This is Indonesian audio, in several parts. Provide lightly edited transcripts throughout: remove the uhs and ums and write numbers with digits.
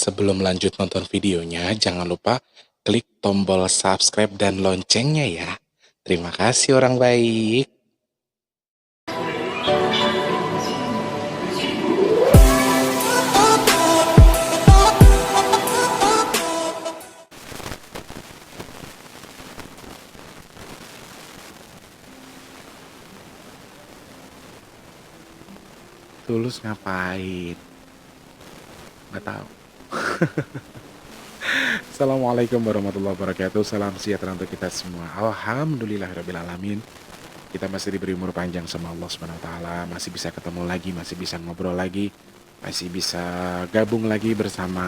Sebelum lanjut nonton videonya, jangan lupa klik tombol subscribe dan loncengnya ya. Terima kasih orang baik. Tulus ngapain? Nggak tahu. Assalamualaikum warahmatullahi wabarakatuh. Salam sejahtera untuk kita semua. Alhamdulillahirrahmanirrahim. Kita masih diberi umur panjang sama Allah Subhanahu wa taala, masih bisa ketemu lagi, masih bisa ngobrol lagi, masih bisa gabung lagi bersama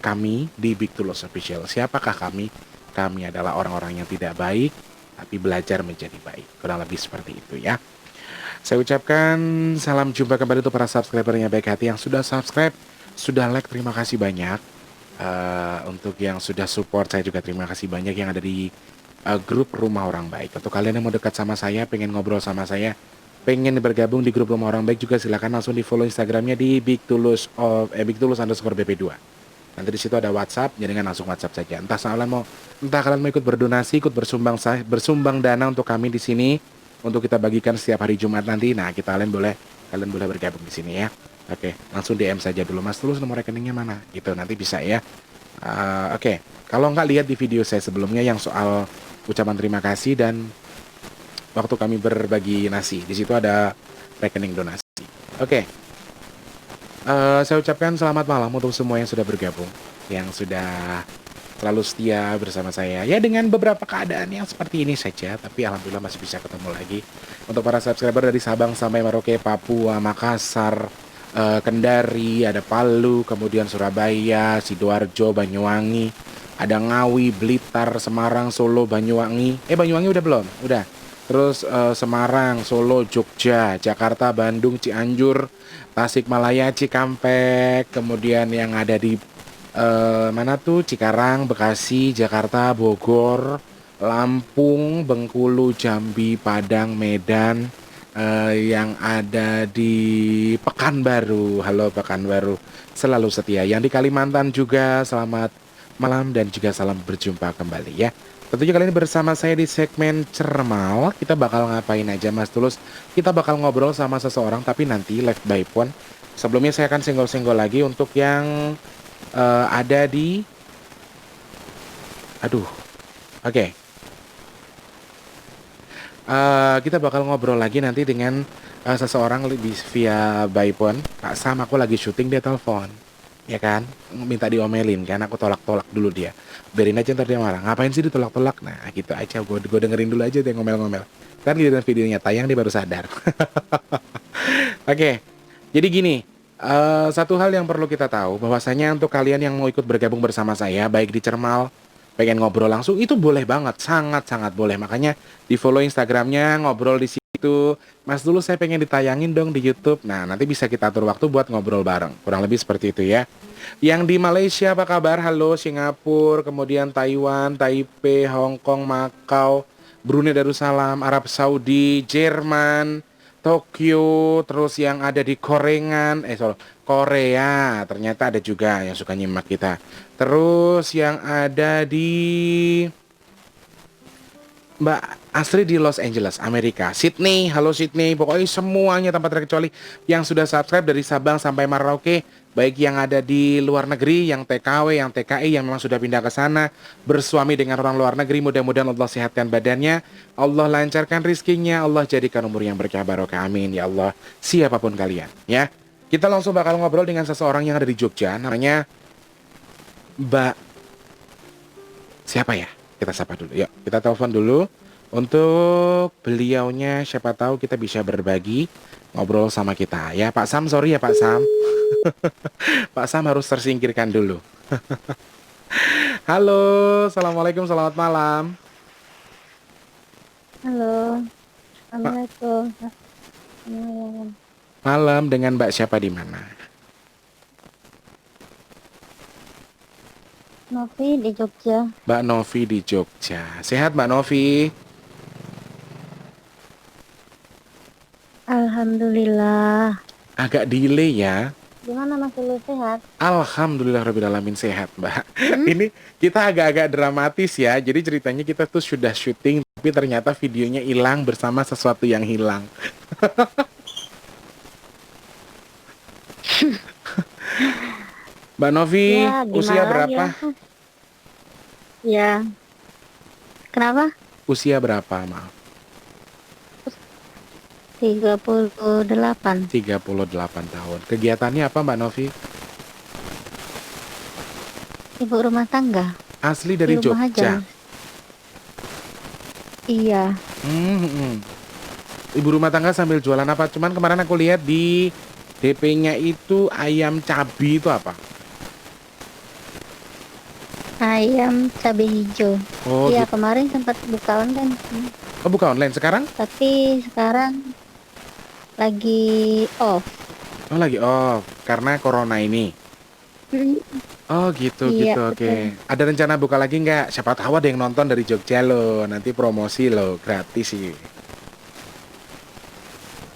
kami di Big Tulus Official. Siapakah kami? Kami adalah orang-orang yang tidak baik tapi belajar menjadi baik. Kurang lebih seperti itu ya. Saya ucapkan salam jumpa kembali untuk para subscribernya baik hati yang sudah subscribe, sudah like, terima kasih banyak. Untuk yang sudah support saya juga terima kasih banyak, yang ada di grup Rumah Orang Baik. Untuk kalian yang mau dekat sama saya, pengen ngobrol sama saya, pengen bergabung di grup Rumah Orang Baik juga, silakan langsung di follow Instagramnya di Big Tulus _ BP2. Nanti di situ ada WhatsApp, jadi langsung WhatsApp saja. Entah kalian mau ikut berdonasi, ikut bersumbang dana untuk kami di sini, untuk kita bagikan setiap hari Jumat nanti. Nah, kalian boleh bergabung di sini ya. Oke, langsung DM saja dulu, Mas Tulus nomor rekeningnya mana? Gitu, nanti bisa ya. Oke, kalau nggak lihat di video saya sebelumnya yang soal ucapan terima kasih dan waktu kami berbagi nasi, di situ ada rekening donasi. Oke, saya ucapkan selamat malam untuk semua yang sudah bergabung, yang sudah selalu setia bersama saya. Ya dengan beberapa keadaan yang seperti ini saja, tapi alhamdulillah masih bisa ketemu lagi. Untuk para subscriber dari Sabang sampai Merauke, Papua, Makassar, Kendari, ada Palu, kemudian Surabaya, Sidoarjo, Banyuwangi, ada Ngawi, Blitar, Semarang, Solo, Banyuwangi. Banyuwangi udah belum? Udah. Terus Semarang, Solo, Jogja, Jakarta, Bandung, Cianjur, Tasikmalaya, Cikampek, kemudian yang ada di mana tuh? Cikarang, Bekasi, Jakarta, Bogor, Lampung, Bengkulu, Jambi, Padang, Medan, yang ada di Pekanbaru. Halo Pekanbaru, selalu setia. Yang di Kalimantan juga selamat malam dan juga salam berjumpa kembali ya. Tentunya kali ini bersama saya di segmen Cermal. Kita bakal ngapain aja Mas Tulus? Kita bakal ngobrol sama seseorang tapi nanti live by phone. Sebelumnya saya akan senggol-senggol lagi untuk yang ada di Oke. Kita bakal ngobrol lagi nanti dengan seseorang via by phone. Pak Sam, aku lagi syuting, dia telepon, ya kan, minta diomelin kan, aku tolak-tolak dulu dia. Biarin aja, ntar dia marah, ngapain sih ditolak-tolak. Nah gitu aja, gue dengerin dulu aja dia ngomel-ngomel. Kan giliran videonya tayang dia baru sadar. Oke, jadi gini, satu hal yang perlu kita tahu bahwasanya untuk kalian yang mau ikut bergabung bersama saya, baik di Cermal, pengen ngobrol langsung, itu boleh banget, sangat-sangat boleh. Makanya di follow Instagramnya, ngobrol di situ. Mas dulu saya pengen ditayangin dong di YouTube. Nah, nanti bisa kita atur waktu buat ngobrol bareng. Kurang lebih seperti itu ya. Yang di Malaysia apa kabar? Halo, Singapura, kemudian Taiwan, Taipei, Hong Kong, Macau, Brunei Darussalam, Arab Saudi, Jerman, Tokyo, terus yang ada di Korea, ternyata ada juga yang suka nyimak kita. Terus yang ada di Mbak Astrid di Los Angeles, Amerika, Sydney, halo Sydney, pokoknya semuanya tanpa terkecuali yang sudah subscribe dari Sabang sampai Merauke, baik yang ada di luar negeri, yang TKW, yang TKI, yang memang sudah pindah ke sana, bersuami dengan orang luar negeri, mudah-mudahan Allah sehatkan badannya, Allah lancarkan rizkinya, Allah jadikan umur yang berkah barokah, amin ya Allah, siapapun kalian, ya. Kita langsung bakal ngobrol dengan seseorang yang ada di Jogja, namanya Mbak, siapa ya? Kita sapa dulu, yuk kita telepon dulu untuk beliaunya, siapa tahu kita bisa berbagi ngobrol sama kita ya. Pak Sam, sorry ya Pak Sam. Pak Sam harus tersingkirkan dulu. Halo, assalamualaikum, selamat malam. Halo, Pak, assalamualaikum. Malam. malam, dengan Mbak siapa di mana? Novi di Jogja. Mbak Novi di Jogja. Sehat Mbak Novi? Alhamdulillah. Agak delay ya. Gimana Mas Ulu sehat? Alhamdulillahirrabbilalamin sehat, Mbak. Hmm? Ini kita agak-agak dramatis ya. Jadi ceritanya kita tuh sudah syuting, tapi ternyata videonya hilang bersama sesuatu yang hilang. Mbak Novi, Ya, usia gimana lagi berapa? lah Mas. Ya, kenapa? Usia berapa, maaf? 38. 38 tahun. Kegiatannya apa, Mbak Novi? Ibu rumah tangga Asli di dari rumah aja Jogja. Mas. Iya, Hmm. Ibu rumah tangga sambil jualan apa? Cuman kemarin aku lihat di DP-nya itu ayam cabi itu apa? ayam cabai hijau. Oh Iya, gitu. kemarin sempat buka online sih, Oh buka online sekarang? tapi sekarang lagi off. Oh lagi off karena corona ini. Hmm, Oh gitu iya, gitu betul. oke. Ada rencana buka lagi nggak? Siapa tahu ada yang nonton dari Jogja loh. Nanti promosi loh gratis sih.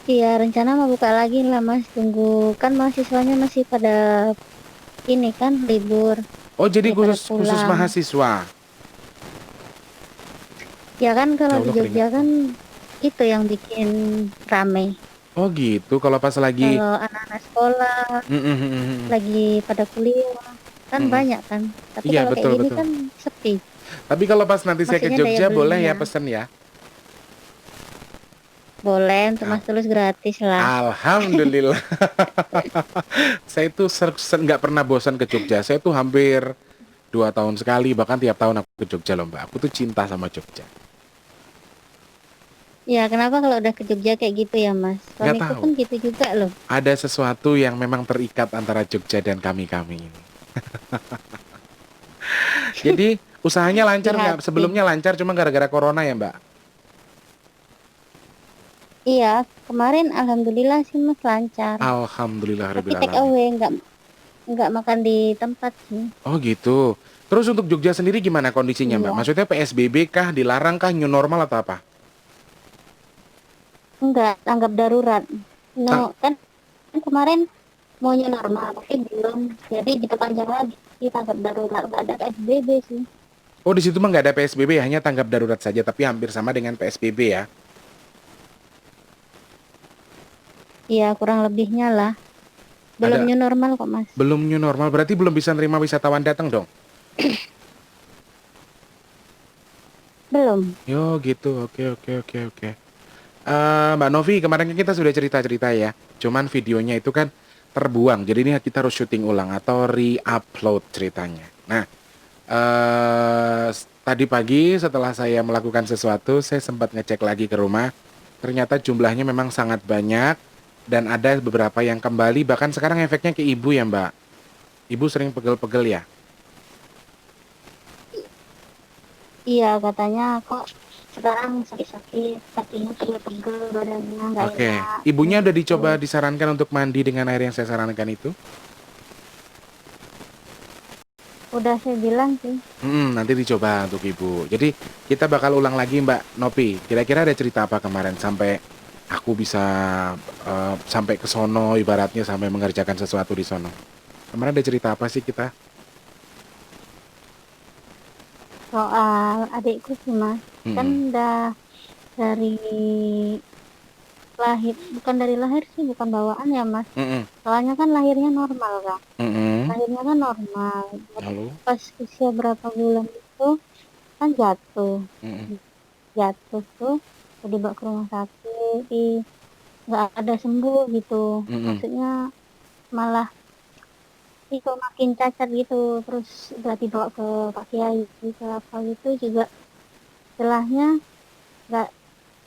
Iya, rencana mau buka lagi lah Mas. Tunggu kan mahasiswanya masih pada ini kan libur, Oh jadi ya pada khusus khusus pulang. mahasiswa. Ya kan Ya kalau di Allah Jogja keringatku. kan itu yang bikin rame. Oh gitu. Kalau pas lagi. Kalau anak-anak sekolah Mm, mm, mm, mm, mm. lagi pada kuliah kan Mm, mm. banyak kan. Tapi Iya kalau kayak betul gini betul. kan sepi. Tapi kalau pas nanti saya ke Maksudnya daya Jogja boleh ya belinya. pesen ya. Boleh untuk Al- Mas Tulus gratis lah. Alhamdulillah. Saya itu nggak pernah bosan ke Jogja. Saya tuh hampir 2 tahun sekali, bahkan tiap tahun aku ke Jogja loh Mbak. Aku tuh cinta sama Jogja. Ya kenapa kalau udah ke Jogja kayak gitu ya Mas? Nggak Suamiku tahu. pun gitu juga loh. Ada sesuatu yang memang terikat antara Jogja dan kami-kami ini. Jadi usahanya Di lancar nggak? hati. Sebelumnya lancar, cuma gara-gara corona ya Mbak. Iya, kemarin alhamdulillah sih Mas lancar. Tapi take Alhamdulillahirobbilalamin. away nggak makan di tempat sih. Oh gitu. Terus untuk Jogja sendiri gimana kondisinya Mbak? Iya, Maksudnya PSBB kah, dilarang kah, new normal atau apa? enggak tanggap darurat. Tang- No, kan kemarin maunya normal, tapi belum. Jadi diperpanjang lagi tanggap darurat. Nggak ada PSBB sih. Oh di situ mah nggak ada PSBB, hanya tanggap darurat saja, tapi hampir sama dengan PSBB ya. Iya, kurang lebihnya lah. Belum Ada new normal kok, Mas. belum new normal, berarti belum bisa nerima wisatawan datang dong. Belum. Yo gitu, oke oke oke oke. Mbak Novi, kemarin kan kita sudah cerita-cerita ya. Cuman videonya itu kan terbuang. Jadi ini kita harus syuting ulang atau re-upload ceritanya. Nah, tadi pagi setelah saya melakukan sesuatu, saya sempat ngecek lagi ke rumah. Ternyata jumlahnya memang sangat banyak dan ada beberapa yang kembali. Bahkan sekarang efeknya ke ibu ya, Mbak. Ibu sering pegel-pegel ya. Iya, katanya kok sekarang sakit-sakit, kakinya pegel-pegel, badannya nggak Oke, enak. ibunya udah Gitu. dicoba disarankan untuk mandi dengan air yang saya sarankan itu? Udah saya bilang sih. Nanti dicoba untuk ibu. Jadi kita bakal ulang lagi Mbak Nopi. Kira-kira ada cerita apa kemarin sampai aku bisa sampai ke sono ibaratnya sampai mengerjakan sesuatu di sono. Kemarin ada cerita apa sih kita? Soal adikku sih, Mas. Kan Mm-mm. udah dari lahir, bukan dari lahir sih, bukan bawaan ya, Mas. Mm-mm. Soalnya kan lahirnya normal kan. Mm-mm. Lahirnya kan normal. Lalu? Pas usia berapa bulan itu kan jatuh. Mm-mm. Jatuh tuh udah dibawa ke rumah sakit, nggak ada sembuh gitu. Mm-mm. Maksudnya malah itu makin cacat gitu. Terus udah dibawa ke Pak Kiai, ke apa gitu juga. Setelahnya nggak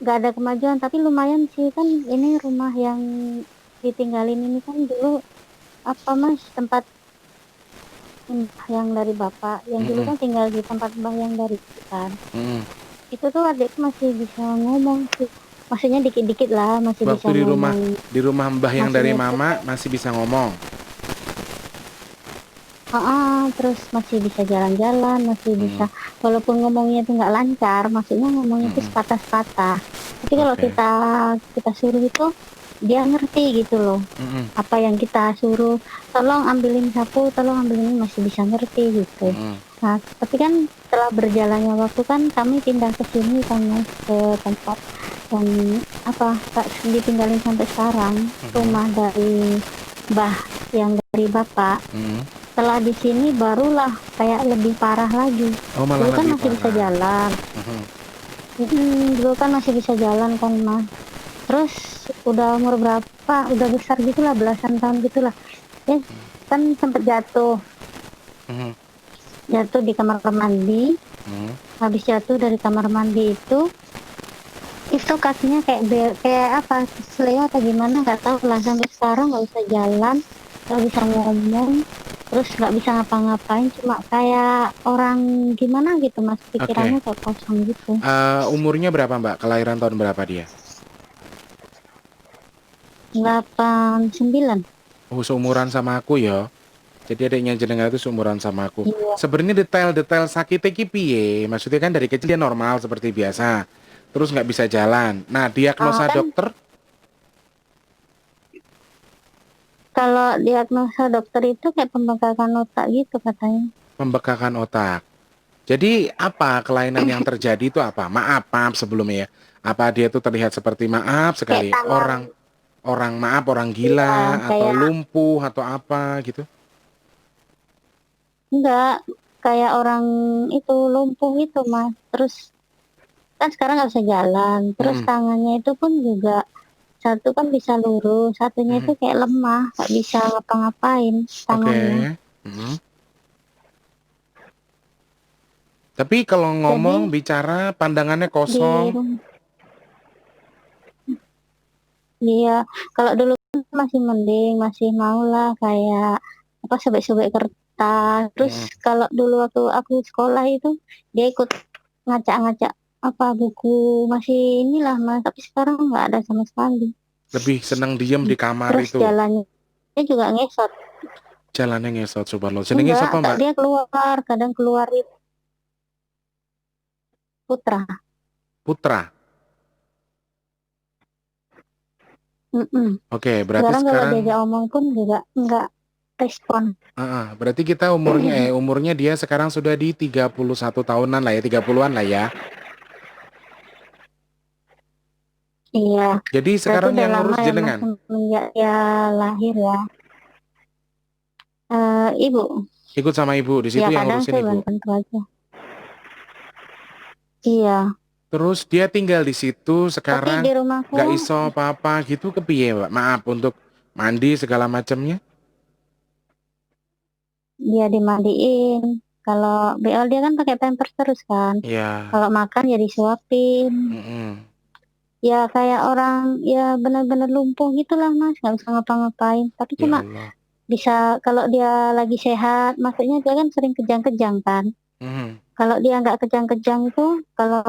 nggak ada kemajuan, tapi lumayan sih kan ini rumah yang ditinggalin ini kan dulu apa Mas, tempat mbah yang dari bapak yang dulu Mm-mm. kan tinggal di tempat mbah yang dari itu kan. Mm-mm. Itu tuh adikku masih bisa ngomong sih, maksudnya dikit-dikit lah masih bisa Waktu ngomong. di rumah Mbah yang Masih dari nyetir, Mama masih bisa ngomong. terus masih bisa jalan-jalan, masih bisa Mm-mm. walaupun ngomongnya itu nggak lancar, maksudnya ngomongnya itu Mm-mm. sepatah-sepatah. Tapi kalau Oke. kita kita suruh itu dia ngerti gitu loh. Mm-mm. Apa yang kita suruh, tolong ambilin sapu, tolong ambilin ini, masih bisa ngerti gitu. Mm-mm. Nah, tapi kan setelah berjalannya waktu kan kami pindah ke sini kan Mas, ke tempat yang apa Kak, ditinggalin sampai sekarang, Mm-mm. rumah dari Mbah yang dari Bapak. Mm-mm. Setelah di sini barulah kayak lebih parah lagi. Oh, malah Dulu kan lebih masih bisa parah. jalan. Mm-mm. Dulu kan masih bisa jalan kan Mas. Terus udah umur berapa? Udah besar gitulah, belasan tahun gitulah. Ya kan sempet jatuh, Mm-mm. jatuh di kamar mandi. Mm-mm. Habis jatuh dari kamar mandi itu kakinya kayak apa? Kesleo atau gimana? Nggak tahu lah. Sampai sekarang nggak bisa jalan, nggak bisa ngomong, terus nggak bisa ngapa-ngapain. Cuma kayak orang gimana gitu Mas. Pikirannya Oke. kayak kosong gitu. Umurnya berapa Mbak? Kelahiran tahun berapa dia? 89. Oh, seumuran sama aku ya. Jadi adiknya jenengan itu seumuran sama aku. Iya. Sebenarnya detail-detail sakitnya ki piye? Maksudnya kan dari kecil dia normal seperti biasa. Terus nggak bisa jalan. Nah, diagnosa Kan dokter kalau diagnosa dokter itu kayak pembengkakan otak gitu katanya. pembekakan otak. Jadi apa kelainan yang terjadi itu apa? Maaf sebelumnya ya. Apa dia tuh terlihat seperti maaf Kayak sekali tangan, orang orang maaf orang ya gila atau kayak lumpuh atau apa gitu? enggak, kayak orang itu lumpuh itu Mas. Terus kan sekarang nggak bisa jalan. Terus Mm-mm. tangannya itu pun juga satu kan bisa lurus, satunya itu Mm-mm. kayak lemah, nggak bisa ngapa-ngapain Oke. tangannya. Mm-mm. Tapi kalau Jadi ngomong bicara pandangannya kosong. di rumah dia kalau dulu kan masih mending, masih mau lah kayak apa sobek-sobek kertas. Terus Mm-mm. kalau dulu waktu aku sekolah itu dia ikut ngacak-ngacak apa buku, masih inilah Mas. Tapi sekarang nggak ada sama sekali. Lebih senang diem di kamar Terus itu. jalannya dia juga ngesot. Jalannya ngesot subhanallah. Jenenge Enggak, sapa, Kak, Mbak? dia keluar, kadang keluar itu putra. Putra. Mm-mm. Oke, berarti Sekarang kalau sekarang diajak omong pun juga enggak respon. berarti kita umurnya dia sekarang sudah di 31 tahunan lah ya, 30-an lah ya. Iya, Jadi berarti sekarang udah yang lama ngurus ya Mas jenengan. semenjak dia lahir ya. Ibu, Ikut sama ibu, di ya situ yang kadang ngurusin saya ibu. bantu aja. Iya, Terus dia tinggal di situ tapi sekarang di rumahku nggak iso apa-apa gitu kepiye, Mbak? Maaf untuk mandi segala macamnya. dia dimandiin. Kalau BL dia kan pakai pampers terus kan. Ya, Kalau makan ya disuapin. mm-mm. Ya kayak orang ya benar-benar lumpuh gitulah Mas, nggak bisa ngapa-ngapain. Tapi Ya cuma Allah. bisa kalau dia lagi sehat, maksudnya dia kan sering kejang-kejang kan. Mhm. Kalau dia nggak kejang-kejang itu, kalau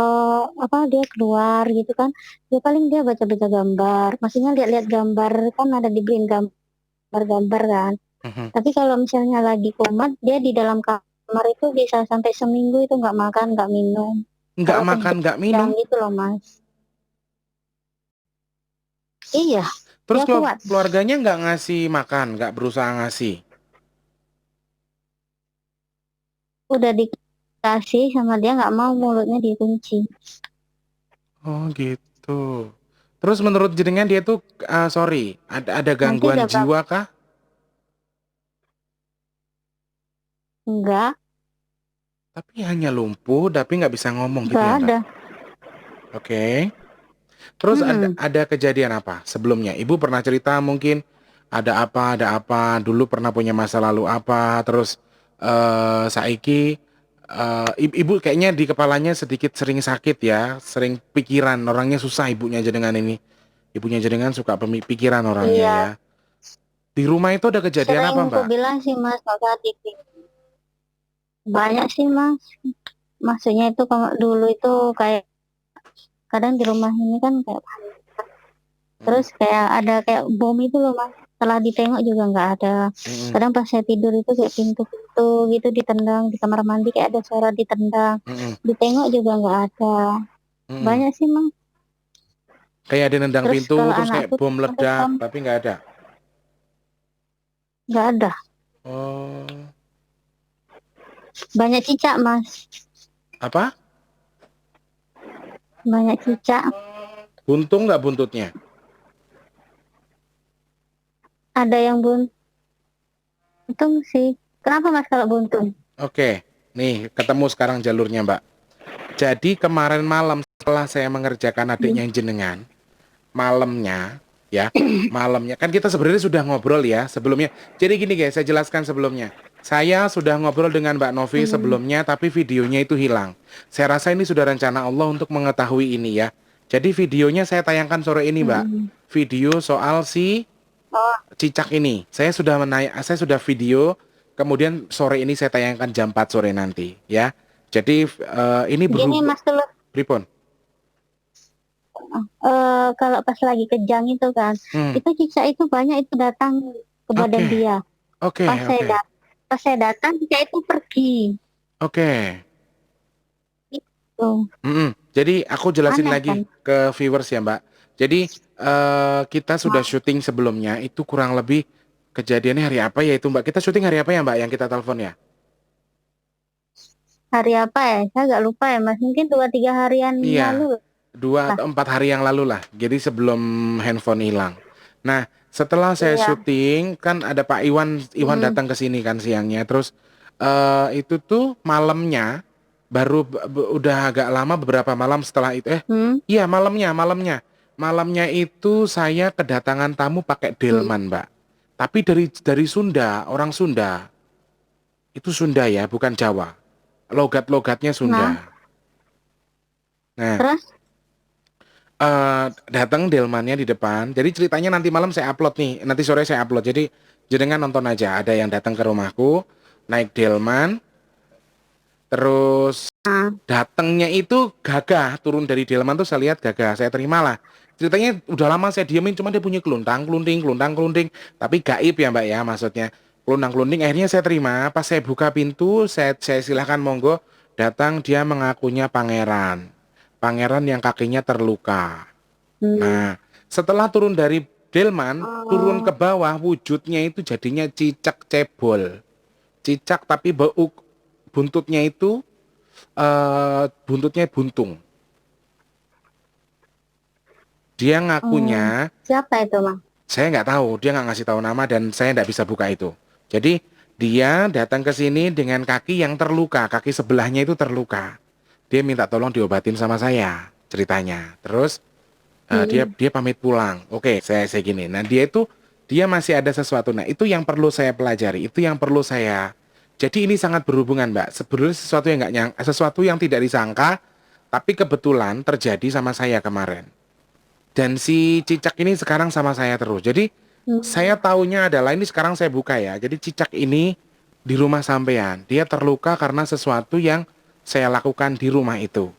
apa dia keluar gitu kan, dia paling dia baca-baca gambar. Maksudnya lihat-lihat gambar kan ada dibeliin gambar-gambar kan. Mhm. Tapi kalau misalnya lagi kumat, dia di dalam kamar itu bisa sampai seminggu itu nggak makan, nggak minum. Nggak Kalau makan, nggak minum. kejang gitu loh Mas. Iya, Terus dia kuat. keluarganya nggak ngasih makan, nggak berusaha ngasih. Udah dikasih sama dia nggak mau, mulutnya dikunci. Oh gitu. Terus menurut jenengan dia tuh, sorry, ada Nanti gangguan udah jiwa kah? enggak, Tapi hanya lumpuh, tapi nggak bisa ngomong gitu enggak ya Mbak? ada. Oke. Terus Mm-mm. ada kejadian apa sebelumnya? Ibu pernah cerita mungkin ada apa, dulu pernah punya masa lalu apa, terus saiki ibu kayaknya di kepalanya sedikit sering sakit ya, sering pikiran, orangnya susah ibunya jenengan ini. Ibunya jenengan suka pikiran orangnya ya. Iya, Di rumah itu ada kejadian sering apa, aku Mbak? bilang sih Mas, maka banyak sih Mas. Maksudnya itu kalau dulu itu kayak kadang di rumah ini kan kayak Mm-mm. terus kayak ada kayak bom itu loh Mas. Setelah ditengok juga nggak ada. Mm-mm. Kadang pas saya tidur itu kayak pintu-pintu gitu ditendang di kamar mandi kayak ada suara ditendang. Mm-mm. Ditengok juga nggak ada. Mm-mm. Banyak sih Mas. Kayak ada nendang Terus pintu, kalau terus kayak anakku bom sampai meledak, kamu tapi nggak ada. nggak ada. Oh, Banyak cicak Mas, apa? banyak cicak. Buntung nggak buntutnya? Ada yang buntung sih. Kenapa Mas kalau buntung? Oke, nih ketemu sekarang jalurnya, Mbak. Jadi kemarin malam setelah saya mengerjakan Hmm. adiknya jenengan, malamnya, ya, malamnya kan kita sebenarnya sudah ngobrol ya sebelumnya. Jadi gini guys, saya jelaskan sebelumnya. Saya sudah ngobrol dengan Mbak Novi Hmm. sebelumnya, tapi videonya itu hilang. Saya rasa ini sudah rencana Allah untuk mengetahui ini ya. Jadi videonya saya tayangkan sore ini, Mbak. Hmm. Video soal si Oh, cicak ini. Saya sudah video, kemudian sore ini saya tayangkan jam 4 sore nanti, ya. Jadi ini gini berhubung Mas dulu. Pripon. Kalau pas lagi kejang itu kan, Hmm, itu cicak itu banyak itu datang ke badan oke, dia. oke, Pas saya oke, dat pas saya datang cicak itu pergi. oke. Itu Jadi aku jelasin aneh lagi kan? ke viewers ya, Mbak. Jadi kita sudah Oh, syuting sebelumnya itu kurang lebih kejadiannya hari apa ya itu, Mbak? Kita syuting hari apa ya, Mbak, yang kita telepon ya? hari apa ya? Saya agak lupa ya Mas. Mungkin 2-3 harian Iya, lalu 2 atau 4 hari yang lalu lah. Jadi sebelum handphone hilang. Nah, setelah saya Iya. syuting kan ada Pak Iwan, Iwan Mm. datang ke sini kan siangnya. Terus itu tuh malamnya baru udah agak lama beberapa malam setelah itu. Hmm. Iya malamnya itu saya kedatangan tamu pakai Hmm. delman, Mbak. Tapi dari Sunda, orang Sunda. Itu Sunda ya, bukan Jawa. Logat-logatnya Nah, Sunda. Nah, terus datang delmannya di depan. Jadi ceritanya nanti malam saya upload nih. Nanti sore saya upload. Jadi jenengan nonton aja. Ada yang datang ke rumahku, naik delman, terus nah, datangnya itu gagah. Turun dari delman tuh saya lihat gagah. Saya terimalah. Ceritanya udah lama saya diemin, cuma dia punya keluntang, kelunting, keluntang, kelunting. Tapi gaib ya Mbak ya maksudnya. Keluntang, kelunting. Akhirnya saya terima. Pas saya buka pintu, saya silahkan monggo. Datang dia mengakunya pangeran. Pangeran yang kakinya terluka. hmm. Nah, setelah turun dari delman, turun ke Oh, bawah, wujudnya itu jadinya cicak cebol. Cicak tapi bau buntutnya itu buntutnya buntung. Dia oh. ngakunya, Siapa itu Mas? saya nggak tahu, dia nggak ngasih tahu nama dan saya nggak bisa buka itu. Jadi dia datang ke sini dengan kaki yang terluka, kaki sebelahnya itu terluka. Dia minta tolong diobatin sama saya, ceritanya. Terus dia Hmm. dia pamit pulang. Oke, saya gini. Nah, dia masih ada sesuatu. Nah, itu yang perlu saya pelajari. Itu yang perlu saya. Jadi ini sangat berhubungan, Mbak. Sebenarnya sesuatu yang tidak disangka, tapi kebetulan terjadi sama saya kemarin. Dan si cicak ini sekarang sama saya terus. Jadi saya Hmm. taunya adalah ini sekarang saya buka ya. Jadi cicak ini di rumah sampean. Dia terluka karena sesuatu yang saya lakukan di rumah itu.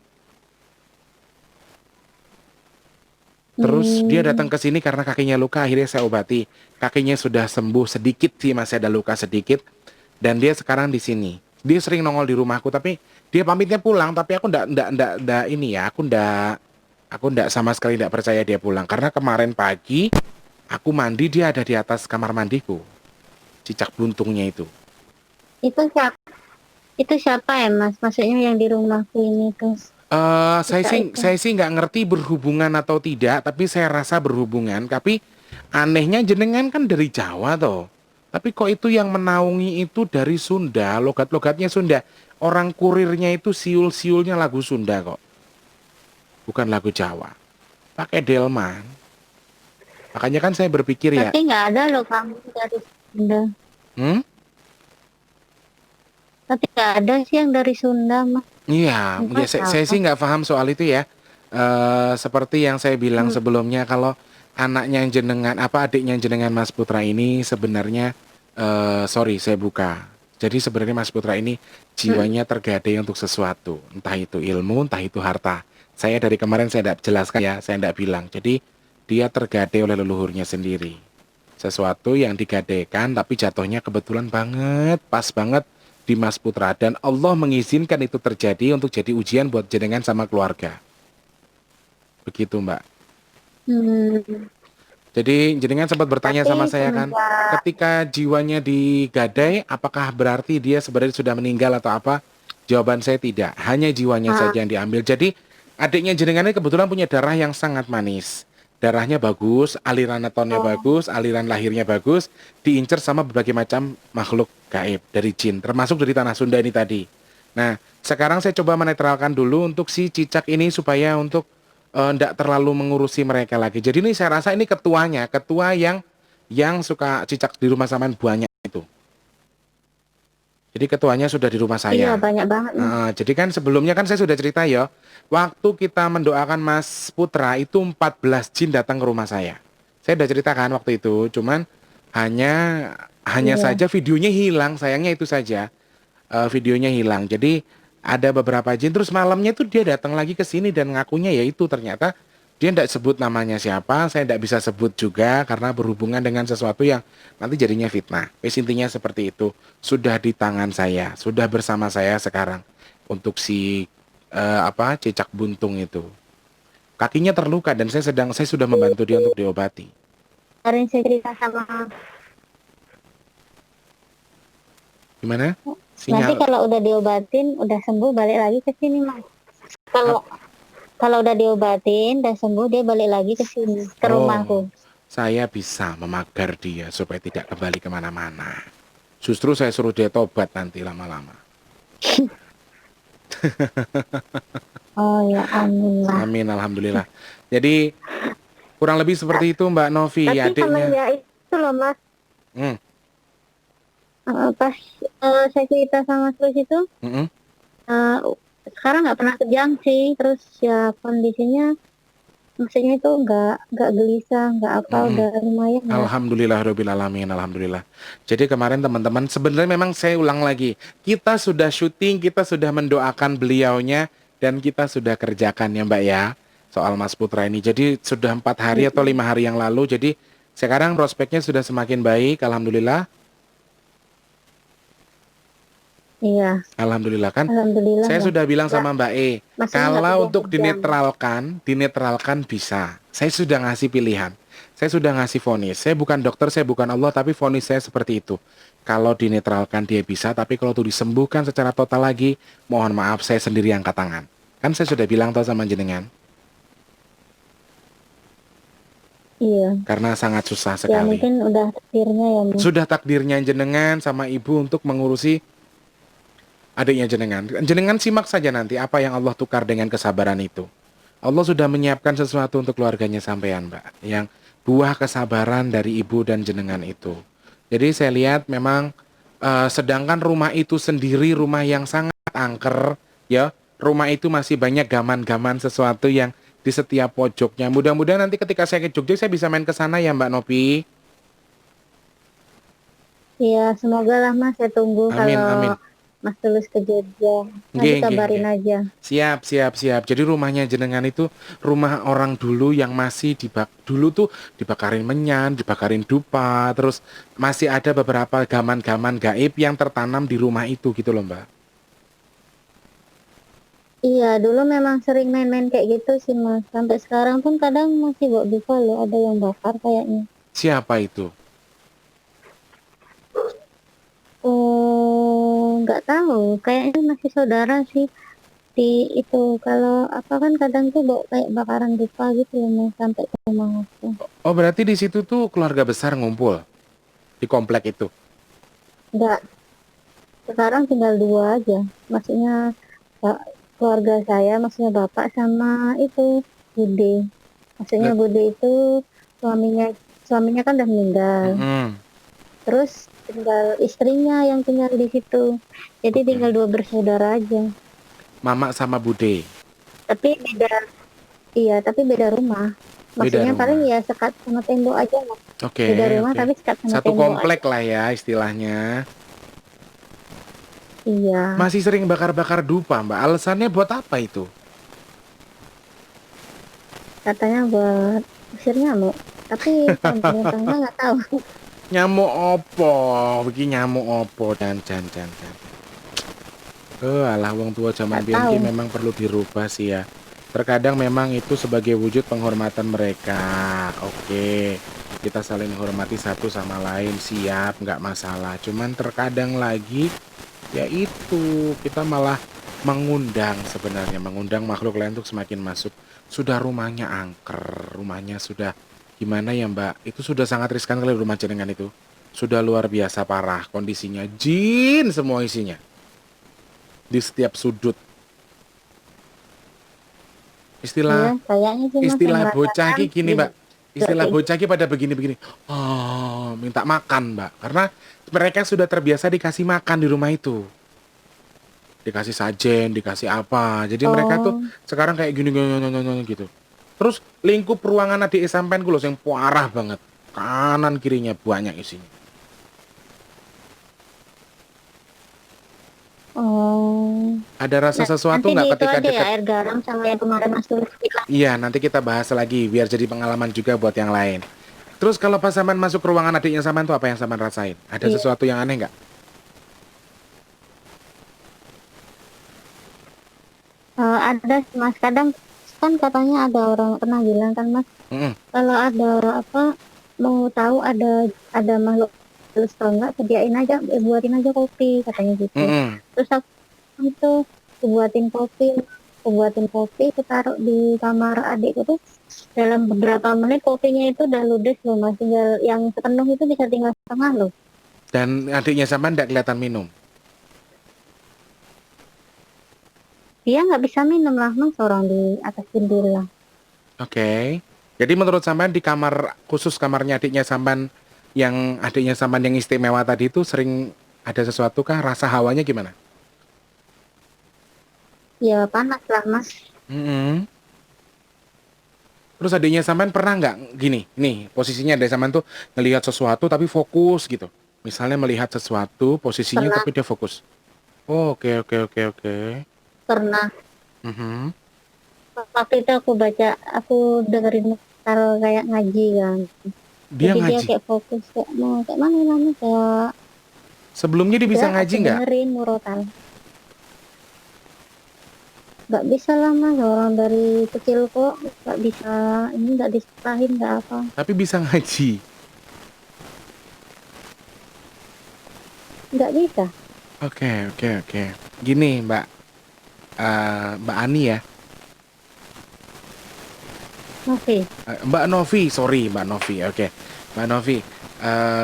Terus dia datang Hmm. ke sini karena kakinya luka, akhirnya saya obati. Kakinya sudah sembuh sedikit sih, masih ada luka sedikit. Dan dia sekarang di sini. Dia sering nongol di rumahku, tapi dia pamitnya pulang. Tapi aku ndak ini ya, aku ndak sama sekali ndak percaya dia pulang. Karena kemarin pagi aku mandi, dia ada di atas kamar mandiku. Cicak beluntungnya itu. Itu siapa? Itu siapa ya Mas? Maksudnya yang di rumahku ini tuh cicak itu. Saya sih nggak ngerti berhubungan atau tidak, tapi saya rasa berhubungan. Tapi anehnya jenengan kan dari Jawa toh. Tapi kok itu yang menaungi itu dari Sunda, logat-logatnya Sunda. Orang kurirnya itu siul-siulnya lagu Sunda kok, bukan lagu Jawa. Pakai delman. Makanya kan saya berpikir ya, Tapi nggak ada loh kamu dari Sunda. hmm? Tapi nggak ada sih yang dari Sunda Mas. Iya, ya, Entah saya siapa. sih nggak paham soal itu ya. Seperti yang saya bilang Hmm. sebelumnya, kalau anaknya yang jenengan, apa adiknya yang jenengan Mas Putra ini sebenarnya, sorry saya buka. Jadi sebenarnya Mas Putra ini Hmm. jiwanya tergadai untuk sesuatu, entah itu ilmu, entah itu harta. Saya dari kemarin saya tidak jelaskan ya, saya tidak bilang. Jadi dia tergadai oleh leluhurnya sendiri. Sesuatu yang digadaikan tapi jatuhnya kebetulan banget, pas banget di Mas Putra, dan Allah mengizinkan itu terjadi untuk jadi ujian buat jenengan sama keluarga. Begitu, Mbak. Hmm, Jadi jenengan sempat bertanya tapi sama saya kan, semenjak ketika jiwanya digadai, apakah berarti dia sebenarnya sudah meninggal atau apa? Jawaban saya tidak, hanya jiwanya ah, saja yang diambil. Jadi adiknya jenengan ini kebetulan punya darah yang sangat manis. Darahnya bagus, aliran netonnya oh, bagus, aliran lahirnya bagus, diincar sama berbagai macam makhluk gaib dari jin, termasuk dari tanah Sunda ini tadi. Nah, sekarang saya coba menetralkan dulu untuk si cicak ini supaya untuk ndak terlalu mengurusi mereka lagi. Jadi ini saya rasa ini ketuanya, ketua yang suka cicak di rumah samaan banyak itu. Jadi ketuanya sudah di rumah iya saya. banyak banget nih. Jadi kan sebelumnya kan saya sudah cerita ya, waktu kita mendoakan Mas Putra itu 14 jin datang ke rumah saya. Saya udah ceritakan waktu itu, cuman hanya hanya Iya. saja videonya hilang, sayangnya itu saja. Videonya hilang. Jadi ada beberapa jin terus malamnya tuh dia datang lagi ke sini dan ngakunya ya itu ternyata dia tidak sebut namanya siapa, saya tidak bisa sebut juga karena berhubungan dengan sesuatu yang nanti jadinya fitnah. Wes intinya seperti itu. Sudah di tangan saya, sudah bersama saya sekarang untuk si apa cicak buntung itu. Kakinya terluka dan saya sudah membantu dia untuk diobati. Kemarin saya cerita sama, Gimana? nanti Sinyal kalau udah diobatin, udah sembuh balik lagi ke sini mas. Kalau kalau udah diobatin, udah sembuh dia balik lagi ke sini, ke rumahku. Oh, saya bisa memagar dia supaya tidak kembali kemana-mana. Justru saya suruh dia tobat nanti lama-lama. Oh ya amin lah. Amin, alhamdulillah. Jadi kurang lebih seperti itu Mbak Novi, Tapi adiknya. semenjak itu loh mas, Hmm, pas saya cerita sama terus itu, mm-mm. eh, sekarang nggak pernah kejang sih. Terus ya kondisinya, maksudnya itu nggak gelisah, nggak apa, Mm-mm. udah lumayan ya. Alhamdulillah, Rabbil Alamin, alhamdulillah. Jadi kemarin teman-teman, sebenarnya memang saya ulang lagi, kita sudah syuting, kita sudah mendoakan beliaunya, dan kita sudah kerjakan ya Mbak ya, soal Mas Putra ini. Jadi sudah 4 hari atau Mm-mm. 5 hari yang lalu, jadi sekarang prospeknya sudah semakin baik, alhamdulillah. Iya, Alhamdulillah kan. alhamdulillah Saya lah. sudah bilang Nggak, sama Mbak E, maksudnya nggak kalau untuk kejang-kejang. dinetralkan bisa. Saya sudah ngasih pilihan. Saya sudah ngasih vonis. Saya bukan dokter, saya bukan Allah, tapi vonis saya seperti itu. Kalau dinetralkan dia bisa, tapi kalau untuk disembuhkan secara total lagi, mohon maaf saya sendiri angkat tangan. Kan saya sudah bilang tau sama jenengan, Iya, karena sangat susah ya sekali. mungkin udah takdirnya ya mas. Sudah takdirnya jenengan sama ibu untuk mengurusi adiknya jenengan. Jenengan simak saja nanti apa yang Allah tukar dengan kesabaran itu. Allah sudah menyiapkan sesuatu untuk keluarganya sampean, Mbak. Yang buah kesabaran dari ibu dan jenengan itu. Jadi saya lihat memang sedangkan rumah itu sendiri rumah yang sangat angker, ya. Rumah itu masih banyak gaman-gaman sesuatu yang di setiap pojoknya. Mudah-mudahan nanti ketika saya ke Jogja saya bisa main ke sana ya, Mbak Nopi. Iya, semoga lah mas, saya tunggu Amin, kalau amin. mas tulus ke Jogja. Nanti Nggih, nggih, kabarin nggih. aja. Siap, siap, siap. Jadi rumahnya jenengan itu rumah orang dulu yang masih dulu tuh dibakarin menyan, dibakarin dupa, terus masih ada beberapa gaman-gaman gaib yang tertanam di rumah itu gitu loh, Mbak. Iya, dulu memang sering main-main kayak gitu sih mas. Sampai sekarang pun kadang masih bawa dupa loh, ada yang bakar kayaknya. Siapa itu? Oh, nggak tahu. Kayaknya masih saudara sih di itu. Kalau apa kan kadang tuh bawa kayak bakaran dupa gitu loh mas, sampai ke rumah aku. Oh, berarti di situ tuh keluarga besar ngumpul di komplek itu. Nggak, sekarang tinggal dua aja. Maksudnya Pak, keluarga saya, maksudnya bapak sama itu Bude. Maksudnya Ber- Bude itu suaminya suaminya kan udah meninggal. Mm-mm. Terus tinggal istrinya yang tinggal di situ. Jadi tinggal Oke. dua bersaudara aja. Mama sama Bude. Tapi beda, iya, tapi beda rumah. Beda Maksudnya paling rumah. ya sekat sama tembok aja lah. Beda Oke, rumah oke. tapi sekat sama Satu tembok komplek aja. lah ya istilahnya. Iya, Masih sering bakar-bakar dupa, Mbak. Alasannya buat apa itu? katanya buat usir nyamuk. Tapi kalau tangga nggak tahu. Nyamuk opo? Begini nyamuk opo? Dan. Alah wong tua zaman Nggak biyen tahu. ki memang perlu dirubah sih ya. Terkadang memang itu sebagai wujud penghormatan mereka. Oke, kita saling menghormati satu sama lain, siap, nggak masalah. Cuman terkadang lagi, ya itu, kita malah mengundang sebenarnya, mengundang makhluk lain untuk semakin masuk. Sudah rumahnya angker, rumahnya sudah gimana ya Mbak? Itu sudah sangat riskan kali rumah jenengan itu. Sudah luar biasa parah kondisinya. Jin semua isinya. Di setiap sudut. Iya, Istilah kayaknya sih Mas yang istilah bocah merasakan ki gini juga Mbak. Istilah kayak gitu. bocah ki pada begini-begini. Oh, minta makan Mbak. Karena mereka sudah terbiasa dikasih makan di rumah itu. Dikasih sajen, dikasih apa. Jadi mereka tuh Oh, sekarang kayak gini, gini, gini, gini, gitu. Terus lingkup ruangan adik sampean ku lho yang parah banget. Kanan kirinya banyak isinya. oh. Ada rasa Nah, sesuatu nanti di nggak itu ketika aja ya deket? air garam sama yang kemarin Mas tulis bilang. Iya, nanti kita bahas lagi biar jadi pengalaman juga buat yang lain. Terus kalau pas Saman masuk ke ruangan adiknya Saman tuh apa yang Saman rasain? Ada Iya. sesuatu yang aneh nggak? Ada sih Mas, kadang kan katanya ada orang pernah bilang kan Mas, Mm-mm, kalau ada orang apa mau tahu ada makhluk halus atau enggak, sediain aja, buatin aja kopi katanya gitu. mm-mm. Terus aku itu buatin kopi, aku buatin kopi, aku taruh di kamar adikku tuh dalam beberapa menit kopinya itu udah ludes loh Mas, tinggal yang sepenuh itu bisa tinggal setengah loh. Dan adiknya Saman nggak kelihatan minum. Dia nggak bisa minum lah Mas, orang di atas jendela. Oke. Jadi menurut Saman di kamar khusus kamarnya adiknya Saman yang adiknya Saman yang istimewa tadi itu sering ada sesuatu kah? Rasa hawanya gimana? Ya panas lah Mas. Mm-mm. Terus adiknya Saman pernah nggak gini? Nih posisinya ada Saman tuh ngelihat sesuatu tapi fokus gitu. Misalnya melihat sesuatu posisinya Pernah, tapi dia fokus. Oh, oke oke oke oke. pernah. Mhm. Waktu itu aku dengerin Mustar kayak ngaji kan. Dia Jadi dia ngaji. kayak fokus kayak mau kayak mana namanya kayak Sebelumnya dia bisa enggak ngaji aku nggak? dengerin murotal. Nggak bisa lah mas orang dari kecil kok nggak bisa ini nggak diserahin nggak apa Tapi bisa ngaji. nggak bisa. Oke oke oke. Gini Mbak Mbak Ani ya. Masih Mbak Novi, sorry Mbak Novi, oke. Mbak Novi,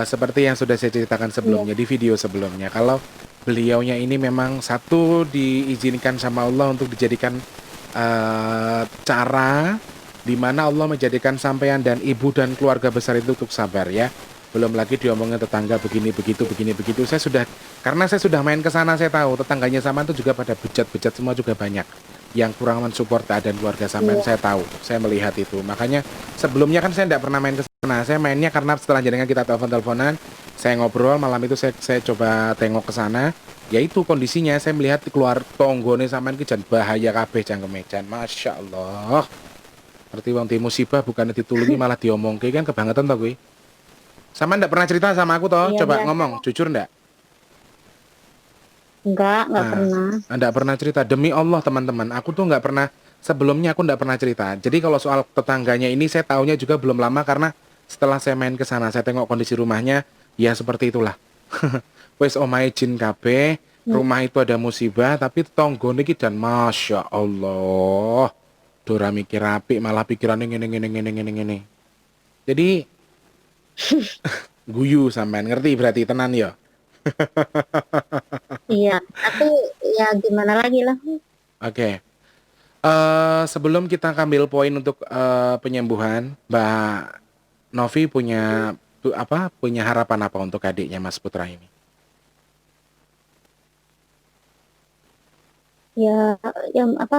seperti yang sudah saya ceritakan iya sebelumnya di video sebelumnya, kalau beliaunya ini memang satu diizinkan sama Allah untuk dijadikan cara di mana Allah menjadikan sampean dan ibu dan keluarga besar itu untuk sabar ya. Belum lagi diomongin tetangga begini begitu. Saya sudah karena saya sudah main ke sana saya tahu tetangganya sama itu juga pada bejat-bejat semua juga banyak yang kurang mensupport keadaan keluarga sampean iya saya tahu, saya melihat itu. Makanya sebelumnya kan saya tidak pernah main ke sana. Saya mainnya karena setelah jaringan kita telepon-teleponan, saya ngobrol malam itu saya coba tengok ke sana. Ya itu kondisinya saya melihat keluar tonggone sampean ki jan bahaya kabeh cangkeme jan. Masya Allah. Ngerti wong di musibah bukannya ditulungi malah diomongke kan kebangetan to kuwi. Sampean ndak pernah cerita sama aku toh? iya Coba biasa ngomong, jujur ndak? nggak Nah, pernah. Anda pernah cerita demi Allah teman-teman, aku tuh nggak pernah sebelumnya aku nggak pernah cerita. Jadi kalau soal tetangganya ini saya taunya juga belum lama karena setelah saya main ke sana, saya tengok kondisi rumahnya, ya seperti itulah. Wes omahe jin kabeh, Hmm. rumah itu ada musibah, tapi tonggo niki dan masya Allah, Dora mikir apik malah pikirannya ngene ngene ngene ngene ngene. Jadi guyu sampean ngerti berarti tenan ya. Iya tapi ya gimana lagi lah. Oke. Sebelum kita ambil poin untuk penyembuhan, Mbak Novi punya punya harapan apa untuk adiknya Mas Putra ini? Ya yang apa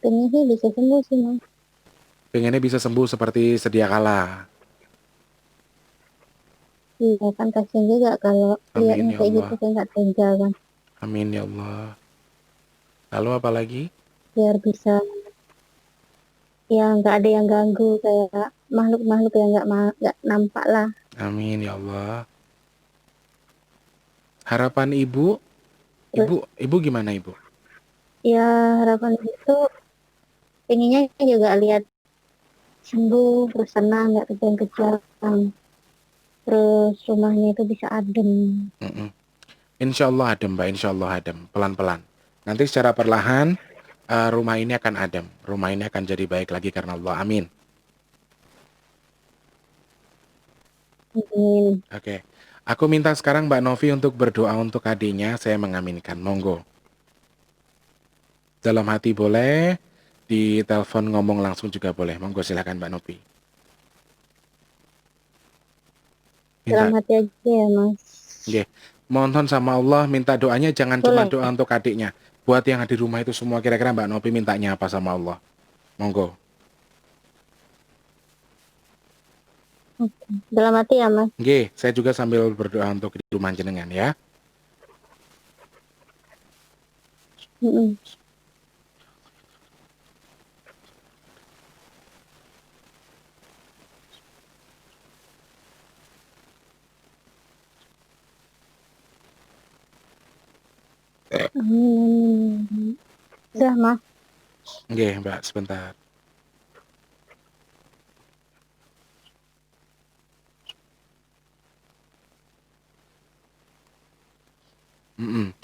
pengen sih bisa sembuh sih mas. Pengennya bisa sembuh seperti sedia kala. Iya kan kasihan juga kalau Amin lihatnya ya kayak gitu Allah. saya nggak tega kan. Amin ya Allah. Lalu apa lagi? Biar bisa ya nggak ada yang ganggu kayak makhluk-makhluk yang nggak nampak lah. Amin ya Allah. Harapan Terus ibu gimana ibu? ya harapan itu pengennya juga lihat sembuh, terus tenang, nggak kejang-kejang, terus rumahnya itu bisa adem. Mm-mm. Insya Allah adem, Mbak. Insya Allah adem. Pelan-pelan. Nanti secara perlahan, rumah ini akan adem. Rumah ini akan jadi baik lagi karena Allah. Amin. Amin. Oke. Aku minta sekarang Mbak Novi untuk berdoa untuk adiknya. Saya mengaminkan. Monggo. Dalam hati boleh, di telepon ngomong langsung juga boleh. Monggo silakan Mbak Novi. Dalam Minta. hati aja ya, Mas. Nggih. Mohon sama Allah, minta doanya jangan cuma Boleh. doa untuk adiknya. Buat yang di rumah itu semua, kira-kira Mbak Novi mintanya apa sama Allah? Monggo. Dalam hati ya, Mas. Nggih, saya juga sambil berdoa untuk di rumah jenengan ya. Mm-mm. Amin. Udah, Mas. Nggih, Mbak, sebentar.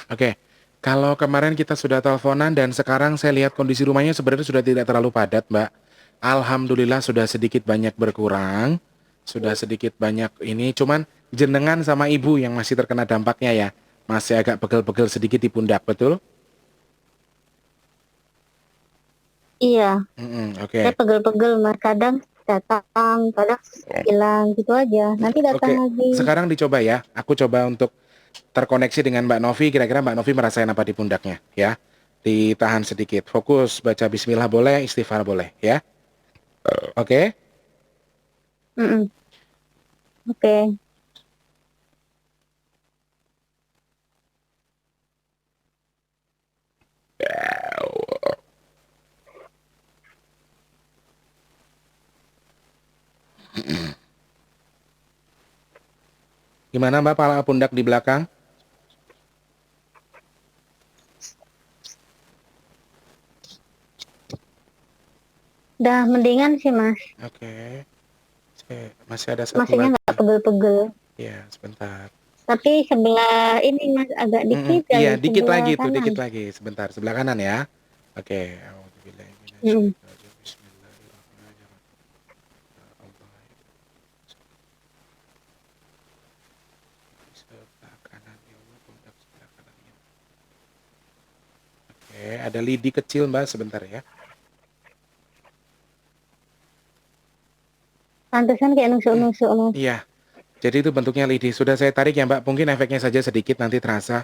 Oke. Kalau kemarin kita sudah teleponan dan sekarang saya lihat kondisi rumahnya sebenarnya sudah tidak terlalu padat, Mbak. Alhamdulillah sudah sedikit banyak berkurang. Sudah sedikit banyak ini, cuman jenengan sama ibu yang masih terkena dampaknya ya. Masih agak pegel-pegel sedikit di pundak, betul? Iya, Oke. saya pegel-pegel, Mas. Kadang datang, kadang hilang, gitu aja. Nanti datang Oke. lagi. Sekarang dicoba ya. Aku coba untuk terkoneksi dengan Mbak Novi. Kira-kira Mbak Novi merasain apa di pundaknya ya. Ditahan sedikit. Fokus baca bismillah boleh, istighfar boleh ya. Oke. Mm-mm. Oke. Gimana Mbak pala pundak di belakang? Udah mendingan sih, Mas. Oke. Masih ada satu Masihnya lagi. nggak pegel-pegel. Ya, sebentar. Tapi sebelah ini, Mas, agak dikit Iya, kali dikit lagi sebelah itu, kanan. dikit lagi. Sebentar, sebelah kanan ya. Oke. Mm. Bismillahirrahmanirrahim. Sebelah kanan ya Allah, pundak sebelah kanan ya. Oke, ada lidi kecil Mbak, sebentar ya. Pantesan kayak nusuk-nusuk, Mas. Iya. Jadi itu bentuknya lidi. Sudah saya tarik ya Mbak. Mungkin efeknya saja sedikit nanti terasa.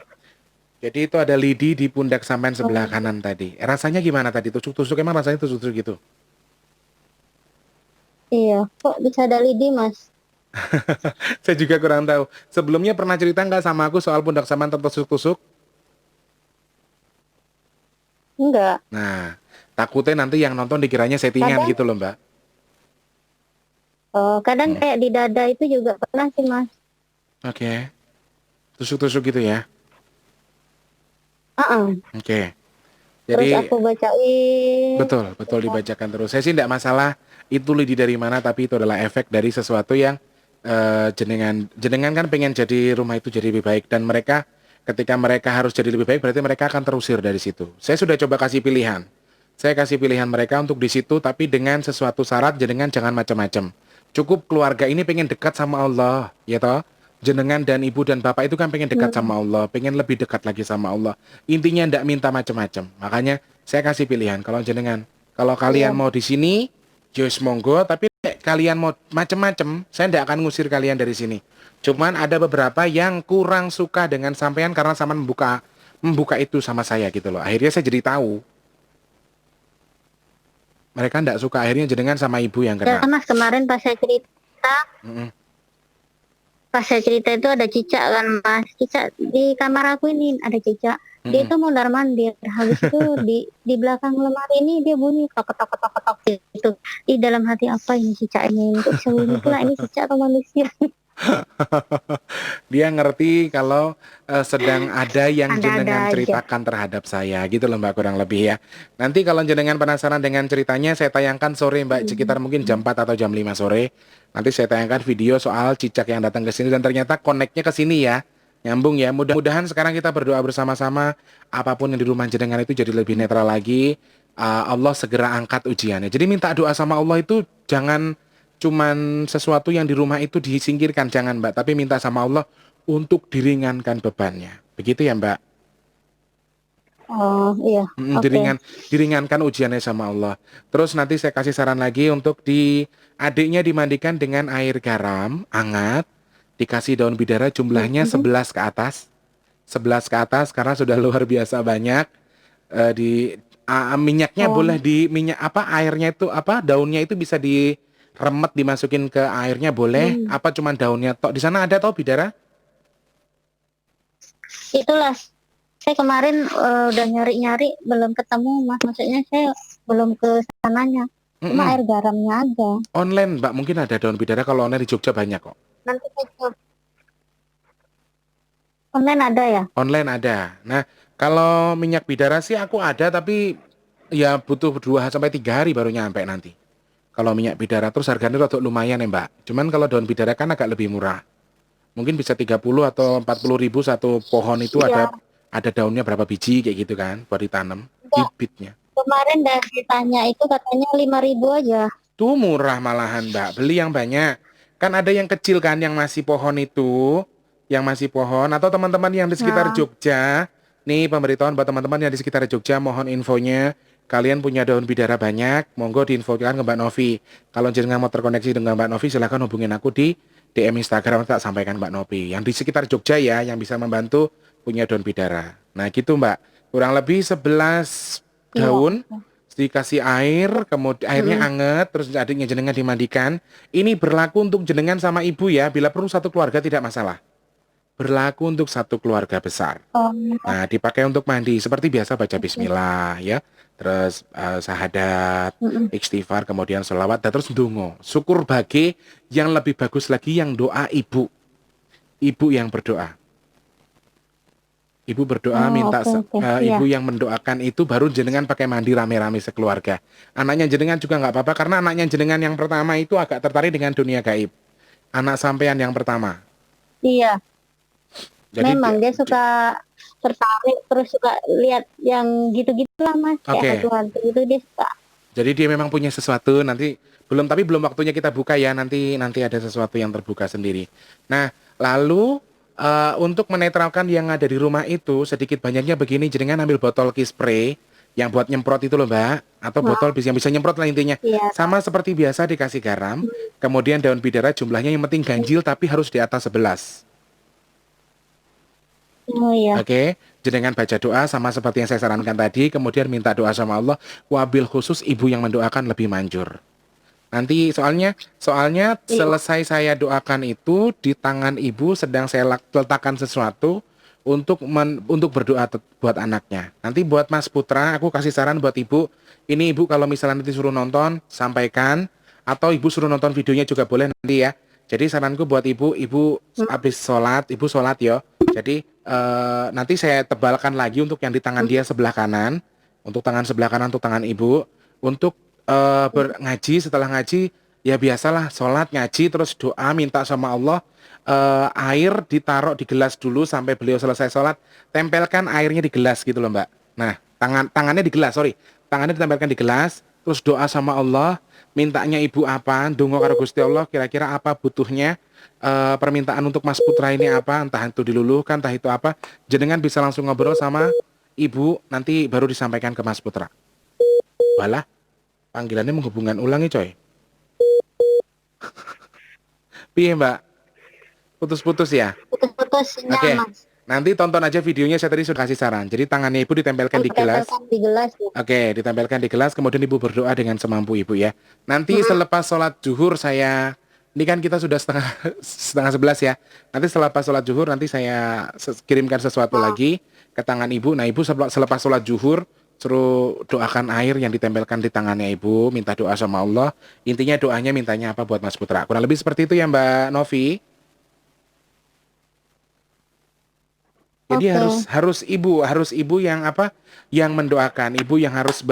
Jadi itu ada lidi di pundak sampean sebelah Oh, kanan tadi. Rasanya gimana tadi? Tusuk-tusuk emang rasanya tusuk-tusuk gitu? iya. Kok bisa ada lidi, Mas? Saya juga kurang tahu. Sebelumnya pernah cerita nggak sama aku soal pundak sampean tertusuk-tusuk? Enggak. Nah, takutnya nanti yang nonton dikiranya settingan Kadang, gitu loh Mbak. kadang kayak di dada itu juga pernah sih, Mas. Oke. Tusuk-tusuk gitu ya. Ah, Oke. terus Jadi aku bacain. betul, betul dibacakan terus. Saya sih tidak masalah itu lidi dari mana, tapi itu adalah efek dari sesuatu yang jenengan jenengan kan pengen jadi rumah itu jadi lebih baik dan mereka ketika mereka harus jadi lebih baik berarti mereka akan terusir dari situ. Saya sudah coba kasih pilihan. Saya kasih pilihan mereka untuk di situ tapi dengan sesuatu syarat jenengan jangan macam-macam. Cukup keluarga ini pengen dekat sama Allah, ya toh? Jenengan dan ibu dan bapak itu kan pengen dekat Hmm, sama Allah, pengen lebih dekat lagi sama Allah. Intinya ndak minta macam-macam. Makanya saya kasih pilihan kalau jenengan, kalau kalian iya. mau di sini, Joyce monggo, tapi kalian mau macam-macam, saya ndak akan ngusir kalian dari sini. Cuman ada beberapa yang kurang suka dengan sampean karena sama membuka itu sama saya gitu loh. Akhirnya saya jadi tahu mereka ndak suka. Akhirnya jenengan sama ibu yang Ya, kena. Mas, kemarin Mm-mm. pas saya cerita itu ada cicak kan, Mas. Cicak di kamar aku ini ada cicak. Dia Mm-mm. itu mondar mandir. Habis itu di belakang lemari ini dia bunyi tok tok tok tok tok gitu. Di dalam hati apa ini cicak ini? Kok bisa bunyi pula ini cicak atau manusia? Dia ngerti kalau sedang ada yang Ada-ada jenengan aja. ceritakan terhadap saya, gitu loh Mbak, kurang lebih ya. Nanti kalau jenengan penasaran dengan ceritanya, saya tayangkan sore Mbak, sekitar mungkin jam 4 atau jam 5 sore. Nanti saya tayangkan video soal cicak yang datang ke sini dan ternyata koneknya ke sini ya. Nyambung ya. Mudah-mudahan sekarang kita berdoa bersama-sama, apapun yang di rumah jenengan itu jadi lebih netral lagi. Allah segera angkat ujiannya. Jadi minta doa sama Allah itu jangan cuman sesuatu yang di rumah itu disingkirkan, jangan Mbak, tapi minta sama Allah untuk diringankan bebannya. Begitu ya Mbak. Oh iya, oke. Diringankan ujiannya sama Allah. Terus nanti saya kasih saran lagi untuk adiknya dimandikan dengan air garam hangat, dikasih daun bidara jumlahnya Mhm. 11 ke atas. 11 ke atas karena sudah luar biasa banyak. Di minyaknya boleh Oh, di minyak apa, airnya itu apa, daunnya itu bisa diremet dimasukin ke airnya boleh, hmm. apa cuman daunnya tok. Di sana ada toh bidara? Itulah saya kemarin udah nyari-nyari belum ketemu Mas. Maksudnya saya belum ke sananya. Cuma Mm-mm. air garamnya aja. Online Mbak, mungkin ada daun bidara, kalau online di Jogja banyak kok. Nanti saya coba. Online ada ya? Online ada. Nah, kalau minyak bidara sih aku ada, tapi ya butuh 2 sampai 3 hari baru nyampe nanti. Kalau minyak bidara terus harganya rada lumayan ya Mbak. Cuman kalau daun bidara kan agak lebih murah. Mungkin bisa 30 atau 40 ribu satu pohon itu, Iya. ada daunnya berapa biji kayak gitu kan buat ditanam Enggak. bibitnya. Kemarin dari ditanya itu katanya 5.000 aja. Tuh murah malahan Mbak. Beli yang banyak. Kan ada yang kecil kan yang masih pohon itu, yang masih pohon atau teman-teman yang di sekitar Nah, Jogja. Nih pemberitahuan buat teman-teman yang di sekitar Jogja, mohon infonya. Kalian punya daun bidara banyak, monggo diinfokan ke Mbak Novi. Kalau jenengan mau terkoneksi dengan Mbak Novi, silahkan hubungin aku di DM Instagram, tak sampaikan Mbak Novi. Yang di sekitar Jogja ya, yang bisa membantu punya daun bidara. Nah gitu Mbak, kurang lebih 11 iya. daun, dikasih air, kemudian airnya Mm-mm. anget, terus adiknya jenengan dimandikan. Ini berlaku untuk jenengan sama ibu ya, bila perlu satu keluarga tidak masalah. Berlaku untuk satu keluarga besar. Oh, Nah, dipakai untuk mandi seperti biasa, baca oke. bismillah ya, terus sahadat, Mm-mm. istighfar, kemudian sholawat, dan terus ndonga. Syukur bagi yang lebih bagus lagi yang doa ibu, ibu yang berdoa. Ibu berdoa Oh, minta oke oke. Iya. ibu yang mendoakan itu baru jenengan pakai mandi rame-rame sekeluarga. Anaknya jenengan juga nggak apa-apa karena anaknya jenengan yang pertama itu agak tertarik dengan dunia gaib. Anak sampean yang pertama. Iya. Jadi Memang dia suka tertarik terus suka lihat yang gitu-gitu lah Mas. Kayak oke. hantu-hantu itu dia suka. Jadi dia memang punya sesuatu, nanti belum, tapi belum waktunya kita buka ya, nanti nanti ada sesuatu yang terbuka sendiri. Nah, lalu untuk menetralkan yang ada di rumah itu sedikit banyaknya begini, jenengan ambil botol spray yang buat nyemprot itu loh Mbak, atau Wah, botol yang bisa nyemprot lah intinya. iya. Sama seperti biasa dikasih garam, kemudian daun bidara jumlahnya yang penting ganjil tapi harus di atas 11. Oh iya. Oke, jenengan baca doa sama seperti yang saya sarankan tadi, kemudian minta doa sama Allah, wabil khusus ibu yang mendoakan lebih manjur. Nanti soalnya Iya. selesai saya doakan itu di tangan ibu sedang saya letakkan sesuatu untuk berdoa buat anaknya. Nanti buat Mas Putra aku kasih saran buat ibu. Ini ibu kalau misalnya nanti suruh nonton sampaikan, atau ibu suruh nonton videonya juga boleh nanti ya. Jadi saranku buat ibu, ibu Mm-mm. habis sholat, ibu sholat yo. Jadi nanti saya tebalkan lagi untuk yang di tangan dia sebelah kanan, untuk tangan sebelah kanan untuk tangan ibu, untuk ngaji. Setelah ngaji ya biasalah sholat ngaji terus doa minta sama Allah, air ditaruh di gelas dulu sampai beliau selesai sholat, tempelkan airnya di gelas gitu loh Mbak. Nah tangannya di gelas, sorry, tangannya ditempelkan di gelas, terus doa sama Allah, mintanya ibu apa, dongo karo Gusti Allah, kira-kira apa butuhnya, permintaan untuk Mas Putra ini apa, entah itu diluluhkan entah itu apa, jenengan bisa langsung ngobrol sama ibu, nanti baru disampaikan ke Mas Putra. Walah, panggilannya menghubungkan ulangi coy. Piye Mbak? Putus-putus ya? Putus-putus sinyal Oke. Mas. Nanti tonton aja videonya, saya tadi sudah kasih saran. Jadi tangannya ibu ditempelkan di gelas. Ditempelkan di gelas ya. Oke, ditempelkan di gelas, kemudian ibu berdoa dengan semampu ibu ya. Nanti Mm-mm. selepas sholat zuhur ini kan kita sudah setengah setengah 11 ya. Nanti selepas sholat zuhur nanti saya kirimkan sesuatu Oh, lagi ke tangan ibu. Nah ibu selepas sholat zuhur suruh doakan air yang ditempelkan di tangannya ibu, minta doa sama Allah. Intinya doanya mintanya apa buat Mas Putra. Kurang lebih seperti itu ya Mbak Novi. Jadi Oke. harus ibu yang apa? Yang mendoakan, ibu yang harus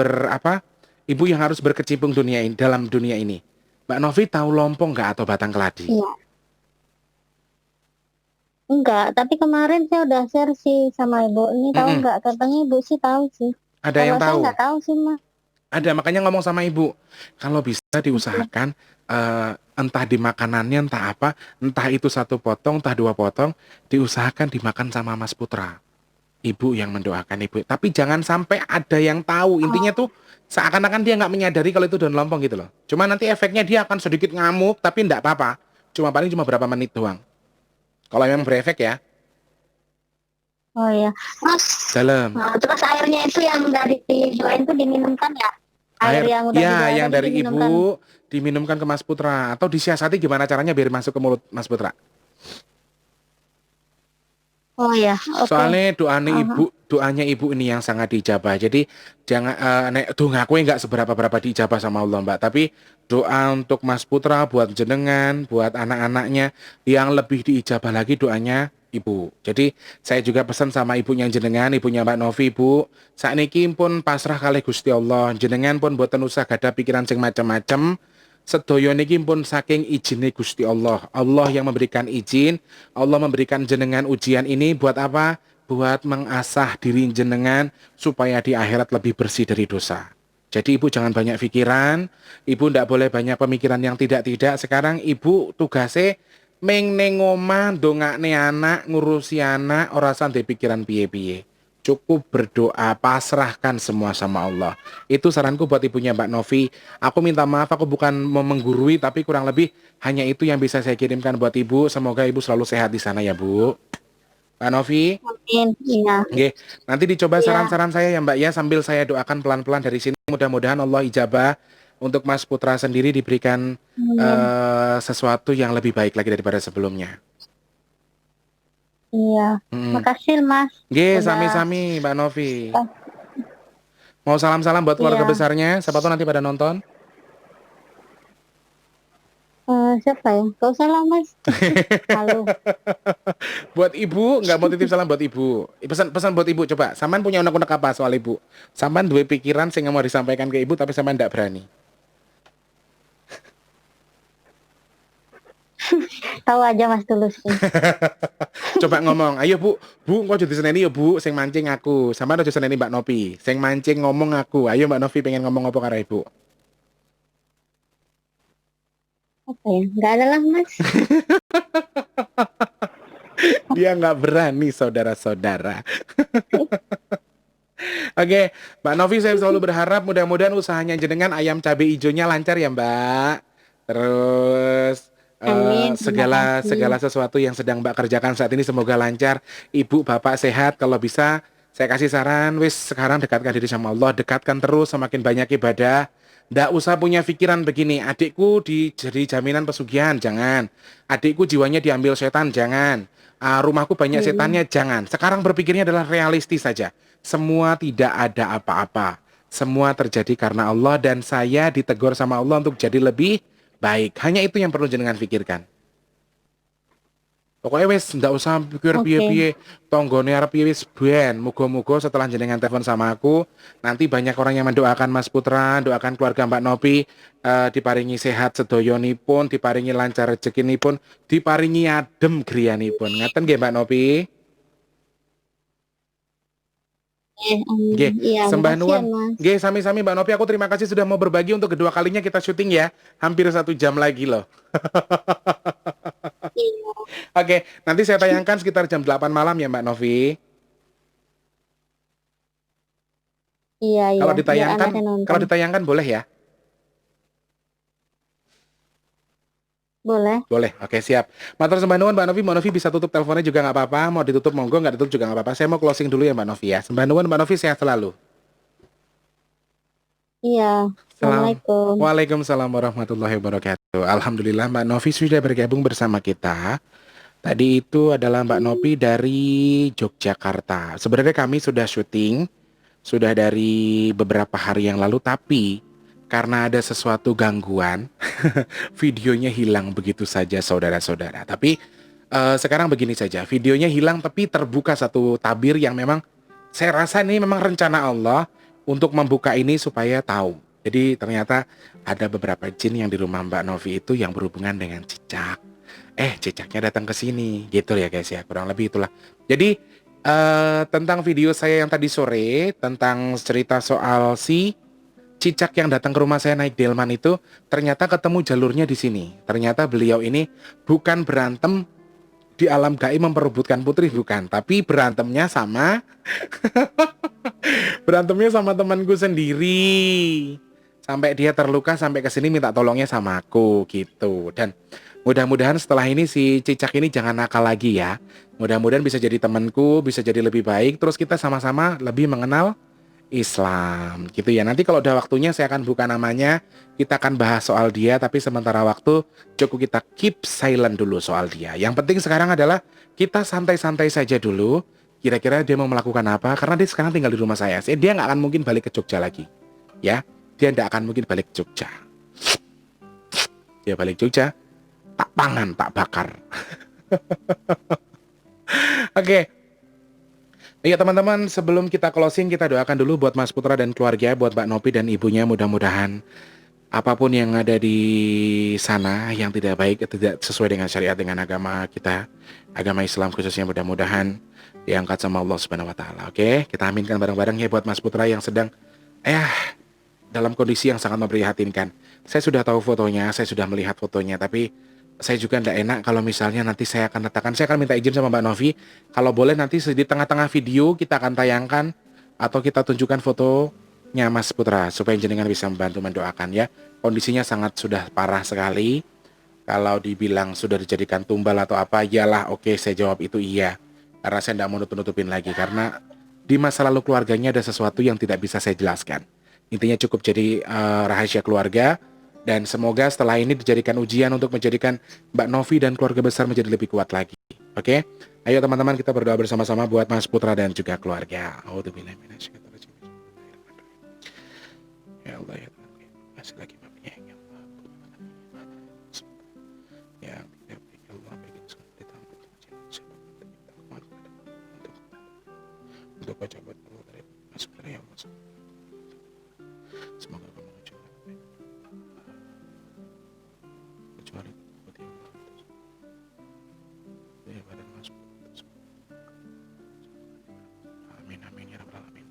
Ibu yang harus berkecimpung dalam dunia ini. Mbak Novi tahu lompong nggak atau batang keladi? Iya. Enggak, tapi kemarin saya udah share sih sama ibu. Ini tahu Mm-mm. nggak? Katanya ibu sih tahu sih. Ada Kalau yang saya tahu? nggak tahu sih, Mas. Ada, makanya ngomong sama ibu. Kalau bisa Oke. diusahakan entah di makanannya, entah apa, entah itu satu potong, entah dua potong, diusahakan dimakan sama Mas Putra. Ibu yang mendoakan ibu. Tapi jangan sampai ada yang tahu. Intinya Oh, tuh seakan-akan dia nggak menyadari kalau itu daun lompong gitu loh. Cuma nanti efeknya dia akan sedikit ngamuk, tapi nggak apa-apa. Cuma berapa menit doang. Kalau memang berefek ya. oh ya. Mas, Dalam terus airnya itu yang dari dijuain itu diminumkan ya? Air air, yang udah ya dijual yang tadi dari diminumkan. ibu diminumkan ke Mas Putra. Atau disiasati gimana caranya biar masuk ke mulut Mas Putra. Oh ya, oke. Soalnya Aha. doanya ibu ini yang sangat dijabah. Jadi jangan nek donga aku nggak seberapa-berapa dijabah sama Allah, Mbak. Tapi doa untuk Mas Putra, buat jenengan, buat anak-anaknya yang lebih diijabah lagi doanya ibu. Jadi saya juga pesan sama ibunya jenengan, ibunya Mbak Novi, Bu. Saat ini pun pasrah kali Gusti Allah. Jenengan pun buatan usah gada pikiran sing macam-macam. Sedaya niki pun saking izinnya Gusti Allah. Allah yang memberikan izin, Allah memberikan jenengan ujian ini buat apa? Buat mengasah diri jenengan supaya di akhirat lebih bersih dari dosa. Jadi ibu jangan banyak pikiran, ibu ndak boleh banyak pemikiran yang tidak-tidak. Sekarang ibu tugasnya meng neng omah, dongakne anak, ngurusi anak, ora sampe pikiran piye-piye. Cukup berdoa, pasrahkan semua sama Allah. Itu saranku buat ibunya Mbak Novi. Aku minta maaf, aku bukan mau menggurui, tapi kurang lebih hanya itu yang bisa saya kirimkan buat ibu. Semoga ibu selalu sehat di sana ya Bu. Mbak Novi, Mungkin, iya. nggih. Nanti dicoba Iya. saran-saran saya ya Mbak ya, sambil saya doakan pelan-pelan dari sini. Mudah-mudahan Allah ijabah untuk Mas Putra sendiri diberikan Amin. sesuatu yang lebih baik lagi daripada sebelumnya. Iya. Mm. Makasih, Mas. Nggih, Udah. sami-sami Mbak Novi. Mau salam-salam buat keluarga Iya. besarnya, siapa tahu nanti pada nonton. Siapa ya? Gak usah lah, Mas. Malu. Buat ibu, nggak mau titip salam buat ibu. Pesan-pesan buat ibu coba. Saman punya unek-unek apa soal ibu? Saman dua pikiran sehingga mau disampaikan ke ibu tapi saman nggak berani. Tahu aja Mas Tulus nih. Coba ngomong, ayo bu, kok jadi seneni ya bu, sing mancing aku. Sama aja seneni Mbak Novi, sing mancing ngomong aku. Ayo Mbak Novi pengen ngomong apa karo ibu? Apa ya? Gak ada lah, Mas. Dia nggak berani saudara-saudara. Oke, Mbak Novi saya selalu berharap mudah-mudahan usahanya jenengan ayam cabai hijaunya lancar ya Mbak. Terus Amin. Terima segala kasih. segala sesuatu yang sedang Mbak kerjakan saat ini semoga lancar. Ibu, Bapak sehat. Kalau bisa saya kasih saran, wis sekarang dekatkan diri sama Allah, dekatkan terus semakin banyak ibadah. Nggak usah punya pikiran begini, adikku jadi jaminan pesugihan, jangan. Adikku jiwanya diambil setan, jangan. Rumahku banyak Hmm. setannya, jangan. Sekarang berpikirnya adalah realistis saja. Semua tidak ada apa-apa. Semua terjadi karena Allah dan saya ditegur sama Allah untuk jadi lebih baik. Hanya itu yang perlu jenengan pikirkan. Pokoknya wes ndak usah pikir Oke. piye-piye, tonggone arep piye wis ben. Muga-muga setelah jenengan telepon sama aku, nanti banyak orang yang mendoakan Mas Putra, doakan keluarga Mbak Novi diparingi sehat sedoyonipun, diparingi lancar rezekinipun, diparingi adem griyanipun. Ngaten nggih Mbak Novi? Nggih, Iya, sembah makasih ya, nuwun. Mas. Nggih, sami-sami Mbak Novi, aku terima kasih sudah mau berbagi untuk kedua kalinya kita syuting ya. Hampir 1 jam lagi loh. Iya, Oke, nanti saya tayangkan sekitar jam 8 malam ya Mbak Novi. iya, Kalau iya. Biar ditayangkan, anaknya kalau nonton. ditayangkan boleh ya? Boleh. Boleh. Oke, siap. Matur sembah nuwun Mbak Novi. Mbak Novi bisa tutup teleponnya juga nggak apa-apa. Mau ditutup monggo, nggak ditutup juga nggak apa-apa. Saya mau closing dulu ya Mbak Novi ya. Sembah nuwun Mbak Novi, sehat selalu. Iya. Salam. Assalamualaikum. Waalaikumsalam warahmatullahi wabarakatuh. Alhamdulillah Mbak Novi sudah bergabung bersama kita. Tadi itu adalah Mbak Novi dari Yogyakarta. Sebenarnya kami sudah syuting, sudah dari beberapa hari yang lalu, tapi karena ada sesuatu gangguan, videonya hilang begitu saja saudara-saudara. Tapi Sekarang begini saja, videonya hilang tapi terbuka satu tabir yang memang saya rasa ini memang rencana Allah untuk membuka ini supaya tahu. Jadi ternyata ada beberapa jin yang di rumah Mbak Novi itu yang berhubungan dengan cicak. Cicaknya datang ke sini, gitu ya guys ya, kurang lebih itulah. Jadi tentang video saya yang tadi sore tentang cerita soal si cicak yang datang ke rumah saya naik delman itu, ternyata ketemu jalurnya di sini. Ternyata beliau ini bukan berantem di alam gaib memperebutkan putri, bukan, tapi berantemnya sama temanku sendiri. Sampai dia terluka sampai ke sini minta tolongnya sama aku gitu. Dan mudah-mudahan setelah ini si cicak ini jangan nakal lagi ya. Mudah-mudahan bisa jadi temanku, bisa jadi lebih baik. Terus kita sama-sama lebih mengenal Islam gitu ya. Nanti kalau udah waktunya saya akan buka namanya. Kita akan bahas soal dia. Tapi sementara waktu cukup kita keep silent dulu soal dia. Yang penting sekarang adalah kita santai-santai saja dulu. Kira-kira dia mau melakukan apa? Karena dia sekarang tinggal di rumah saya. Dia nggak akan mungkin balik ke Jogja lagi. Ya, dia nggak akan mungkin balik ke Jogja. Dia balik Jogja, tak pangan, tak bakar. Oke. Iya teman-teman, sebelum kita closing, kita doakan dulu buat Mas Putra dan keluarga, buat Mbak Novi dan ibunya, mudah-mudahan apapun yang ada di sana yang tidak baik, tidak sesuai dengan syariat, dengan agama kita, agama Islam khususnya, mudah-mudahan diangkat sama Allah Subhanahu wa taala. Oke, kita aminkan bareng-bareng ya buat Mas Putra yang sedang dalam kondisi yang sangat memprihatinkan. Saya sudah tahu fotonya, saya sudah melihat fotonya, tapi saya juga tidak enak kalau misalnya nanti saya akan minta izin sama Mbak Novi, kalau boleh nanti di tengah-tengah video kita akan tayangkan atau kita tunjukkan fotonya Mas Putra supaya jenengan bisa membantu mendoakan ya. Kondisinya sangat sudah parah sekali. Kalau dibilang sudah dijadikan tumbal atau apa, iyalah, oke, saya jawab itu iya. Karena saya tidak mau nutup-nutupin lagi, karena di masa lalu keluarganya ada sesuatu yang tidak bisa saya jelaskan. Intinya cukup jadi rahasia keluarga. Dan semoga setelah ini dijadikan ujian untuk menjadikan Mbak Novi dan keluarga besar menjadi lebih kuat lagi. Oke? Ayo teman-teman kita berdoa bersama-sama buat Mas Putra dan juga keluarga. Ya Allah ya Tuhan. Masih lagi Bapak ya Allah. Ya Allah untuk baca buat dari Mas Putra ya Allah. Semoga kamu kecuali ya badan Mas. Amin ya rabbal alamin.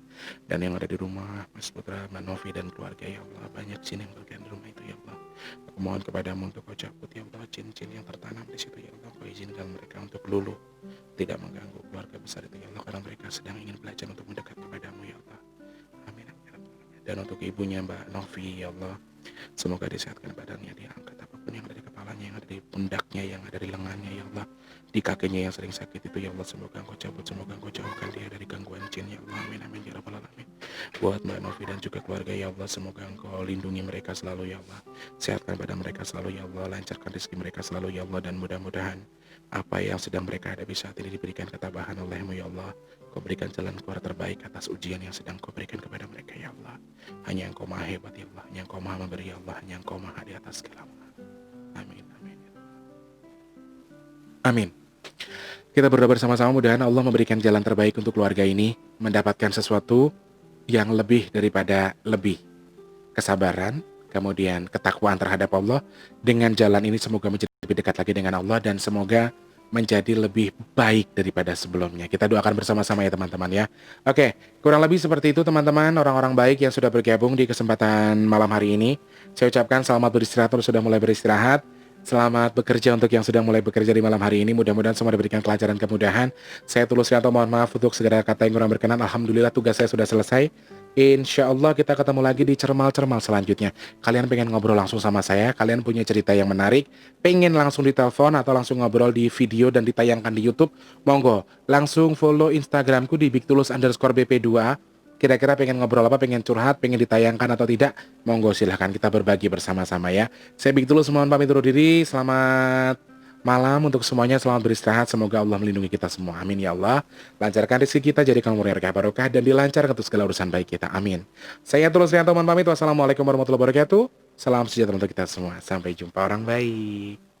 Dan yang ada di rumah Mas Putra, Mbak Novi dan keluarga ya Allah, banyak jin yang berada di rumah itu ya Allah. Aku mohon kepadamu untuk kau cabut ya Allah jin-jin yang tertanam di situ ya Allah. Kau izinkan mereka untuk luluh, tidak mengganggu keluarga besar itu ya Allah, karena mereka sedang ingin belajar untuk mendekat kepadamu ya Allah. Amin ya rabbal alamin. Dan untuk ibunya Mbak Novi ya Allah, semoga disehatkan badannya, diangkat apapun yang ada di kepalanya, yang ada di pundaknya, yang ada di lengannya ya Allah, di kakinya yang sering sakit itu ya Allah, semoga engkau cabut, semoga engkau jauhkan dia dari gangguan jin ya Allah. Amin ya rabbal alamin. Buat Mbak Novi dan juga keluarga ya Allah, semoga engkau lindungi mereka selalu ya Allah, sehatkan badan mereka selalu ya Allah, lancarkan rezeki mereka selalu ya Allah, dan mudah-mudahan apa yang sedang mereka hadapi saat ini diberikan ketabahan oleh-Mu ya Allah. Kau berikan jalan keluar terbaik atas ujian yang sedang Kau berikan kepada mereka ya Allah. Hanya Engkau maha hebat ya Allah, hanya Engkau maha memberi ya Allah, hanya Engkau maha di atas segala. Amin. Amin. Kita berdoa bersama-sama, mudah-mudahan Allah memberikan jalan terbaik untuk keluarga ini, mendapatkan sesuatu yang lebih daripada lebih. Kesabaran, kemudian ketakwaan terhadap Allah. Dengan jalan ini semoga menjadi lebih dekat lagi dengan Allah, dan semoga menjadi lebih baik daripada sebelumnya. Kita doakan bersama-sama ya teman-teman ya. Oke, kurang lebih seperti itu teman-teman, orang-orang baik yang sudah bergabung di kesempatan malam hari ini. Saya ucapkan selamat beristirahat untuk sudah mulai beristirahat. Selamat bekerja untuk yang sudah mulai bekerja di malam hari ini. Mudah-mudahan semua diberikan kelancaran, kemudahan. Saya tulus Rianto mohon maaf untuk segala kata yang kurang berkenan. Alhamdulillah tugas saya sudah selesai. Insya Allah kita ketemu lagi di cermal-cermal selanjutnya. Kalian pengen ngobrol langsung sama saya, kalian punya cerita yang menarik, pengen langsung ditelepon atau langsung ngobrol di video dan ditayangkan di YouTube, monggo langsung follow Instagramku di bigtulus_bp2. Kira-kira pengen ngobrol apa, pengen curhat, pengen ditayangkan atau tidak, monggo silahkan kita berbagi bersama-sama ya. Saya Big Tulus mohon pamit undur diri. Selamat malam untuk semuanya, selamat beristirahat. Semoga Allah melindungi kita semua, amin ya Allah. Lancarkan rezeki kita, jadikan umur yang berkah barokah, dan dilancarkan untuk segala urusan baik kita, amin. Saya Tulus Rianto mohon pamit. Wassalamualaikum warahmatullahi wabarakatuh. Salam sejahtera untuk kita semua. Sampai jumpa orang baik.